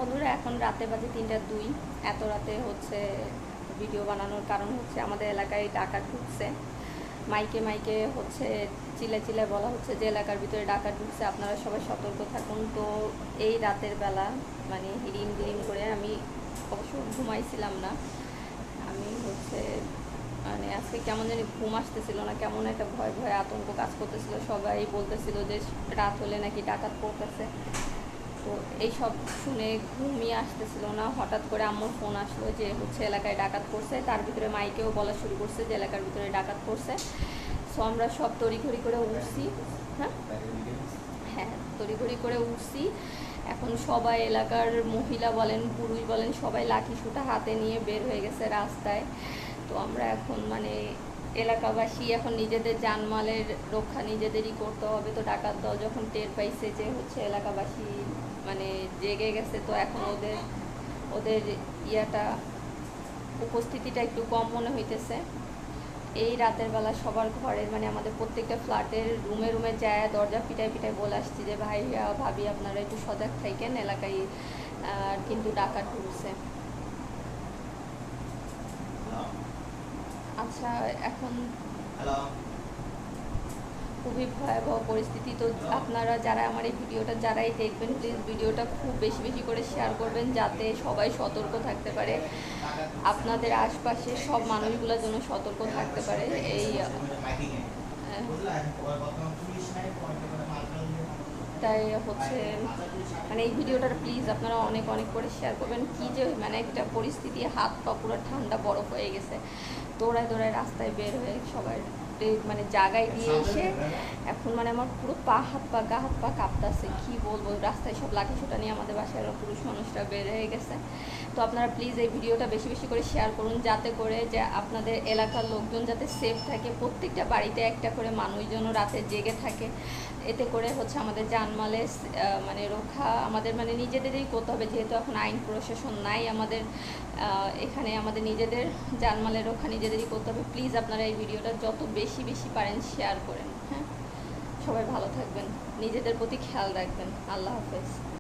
বন্ধুরা এখন রাতে বাজে 3টা 2। এত রাতে হচ্ছে ভিডিও বানানোর কারণ হচ্ছে আমাদের এলাকায় ডাকাত ঢুকছে। মাইকে মাইকে হচ্ছে চিল্লা চিল্লায় বলা হচ্ছে যে এলাকার ভিতরে ডাকাত ঢুকছে, আপনারা সবাই সতর্ক থাকুন। তো এই রাতের বেলা মানে হিড়িম হিড়িম করে আমি অবশ্য ঘুমাইছিলাম না। আমি হচ্ছে মানে আজকে কেমন জানি ঘুম আসতেছিল না, কেমন একটা ভয় ভয় আতঙ্ক কাজ করতেছিল। সবাই বলতেছিল যে রাত হলে নাকি ডাকাত পড়তেছে। তো এইসব শুনে ঘুমই আসতেছিল না। হঠাৎ করে আম্মুর ফোন আসলো যে হচ্ছে এলাকায় ডাকাত পড়ছে, তার ভিতরে মাইকেও বলা শুরু করছে যে এলাকার ভিতরে ডাকাত পড়ছে। সো আমরা সব তড়িঘড়ি করে উঠছি। হ্যাঁ হ্যাঁ তড়িঘড়ি করে উঠছি। এখন সবাই এলাকার মহিলা বলেন পুরুষ বলেন সবাই লাঠি সুটা হাতে নিয়ে বের হয়ে গেছে রাস্তায়। তো আমরা এখন মানে এলাকাবাসী এখন নিজেদের জানমালের রক্ষা নিজেদেরই করতে হবে। তো ডাকাত দল যখন টের পাইছে যে হচ্ছে এলাকাবাসী মানে জেগে গেছে, তো এখন ওদের ওদের ইয়াটা উপস্থিতিটা একটু কম মনে হইতেছে। এই রাতের বেলা সবার ঘরের মানে আমাদের প্রত্যেকটা ফ্ল্যাটের রুমে রুমে যায় দরজা পিটাই পিটাই বলে আসছি যে ভাইয়া ভাবি আপনারা একটু সজাগ থাকেন, এলাকায় কিন্তু ডাকাত ঢুকছে। আচ্ছা এখন খুবই ভয়াবহ পরিস্থিতি। তো আপনারা যারা আমার এই ভিডিওটা যারাই দেখবেন প্লিজ ভিডিওটা খুব বেশি বেশি করে শেয়ার করবেন যাতে সবাই সতর্ক থাকতে পারে, আপনাদের আশপাশের সব মানুষগুলোর জন্য সতর্ক থাকতে পারে। এই তাই হচ্ছে মানে এই ভিডিওটা প্লিজ আপনারা অনেক অনেক করে শেয়ার করবেন। কী যে মানে একটা পরিস্থিতি, হাত পা পুরো ঠান্ডা বরফ হয়ে গেছে। দৌড়ায় দৌড়ায় রাস্তায় বের হয়ে সবাই মানে জায়গায় দিয়ে এসে এখন মানে আমার পুরো পা হাত পা গা হাত পা কাঁপতেছে। কী বলবো, রাস্তায় সব লাঠি ছোটা নিয়ে আমাদের বাসায় পুরুষ মানুষরা বের হয়ে গেছে। তো আপনারা প্লিজ এই ভিডিওটা বেশি বেশি করে শেয়ার করুন যাতে করে যে আপনাদের এলাকার লোকজন যাতে সেফ থাকে, প্রত্যেকটা বাড়িতে একটা করে মানুষজন রাতে জেগে থাকে। এতে করে হচ্ছে আমাদের জানমালের মানে রক্ষা আমাদের মানে নিজেদেরই করতে হবে, যেহেতু এখন আইন প্রশাসন নাই আমাদের এখানে, আমাদের নিজেদের জানমালের রক্ষা নিজেদেরই করতে হবে। প্লিজ আপনারা এই ভিডিওটা যত বেশি বেশি পারেন শেয়ার করেন। হ্যাঁ, সবাই ভালো থাকবেন, নিজেদের প্রতি খেয়াল রাখবেন। আল্লাহ হাফেজ।